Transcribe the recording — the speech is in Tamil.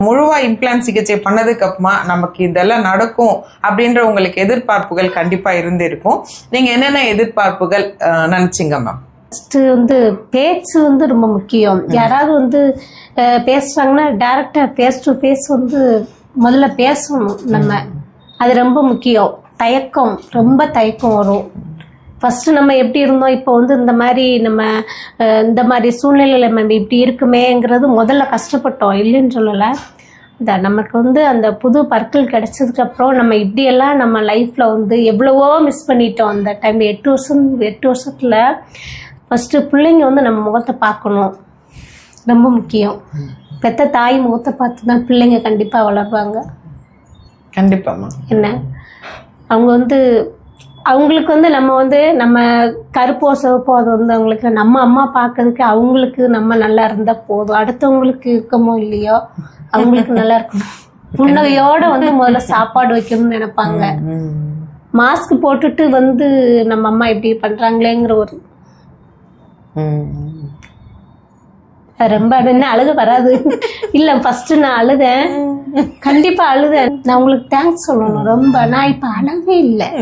முழுவா இம்ப்ளான்ட் சிகிச்சை பண்ணதுக்கு அப்புறமா நமக்கு இதெல்லாம் நடக்கும் அப்படின்ற உங்களுக்கு எதிர்பார்ப்புகள் கண்டிப்பா இருந்திருக்கும். நீங்க என்னென்ன எதிர்பார்ப்புகள் நினைச்சீங்க மேம்? ஃபர்ஸ்ட் வந்து பேச்சு வந்து ரொம்ப முக்கியம். யாராவது வந்து பேசுறாங்கன்னா டைரக்டா ஃபேஸ் டு ஃபேஸ் வந்து முதல்ல பேசணும். நம்ம அது ரொம்ப முக்கியம். தயக்கம், ரொம்ப தயக்கம் வரும். ஃபர்ஸ்ட் நம்ம எப்படி இருந்தோம், இப்போ வந்து இந்த மாதிரி சூழ்நிலையில நம்ம இப்படி இருக்குமேங்கிறது முதல்ல கஷ்டப்பட்டோம், இல்லைன்னு சொல்லலை. நமக்கு வந்து அந்த புது பற்கள் கிடைச்சதுக்கு அப்புறம் நம்ம இப்படியெல்லாம் நம்ம லைஃப்ல வந்து எவ்வளவோ மிஸ் பண்ணிட்டோம். அந்த டைம் 8 வருஷத்துல ஃபர்ஸ்ட் பிள்ளைங்க வந்து நம்ம முகத்தை பார்க்கணும், ரொம்ப முக்கியம். பெத்த தாய் முகத்தை பார்த்து தான் பிள்ளைங்க கண்டிப்பா வளர்வாங்க. கண்டிப்பா என்ன அவங்க வந்து அவங்களுக்கு வந்து நம்ம கருப்போ சிவப்போ அது வந்து அவங்களுக்கு நம்ம அம்மா பார்க்கறதுக்கு அவங்களுக்கு நம்ம நல்லா இருந்தா போதும். அடுத்தவங்களுக்கு இருக்கமோ இல்லையோ அவங்களுக்கு நல்லா இருக்கணும். புன்னகையோட வந்து முதல்ல சாப்பாடு வைக்கணும்னு நினைப்பாங்க. மாஸ்க் போட்டுட்டு வந்து நம்ம அம்மா இப்படி பண்றாங்களேங்கிற ஒரு ரொம்ப அழுக வராது இல்ல. ஃபர்ஸ்ட் நான் அழுதேன், கண்டிப்பா அழுதேன். நான் உங்களுக்கு தேங்க்ஸ் சொல்லணும் ரொம்ப. நான் இப்ப அழவே இல்லை.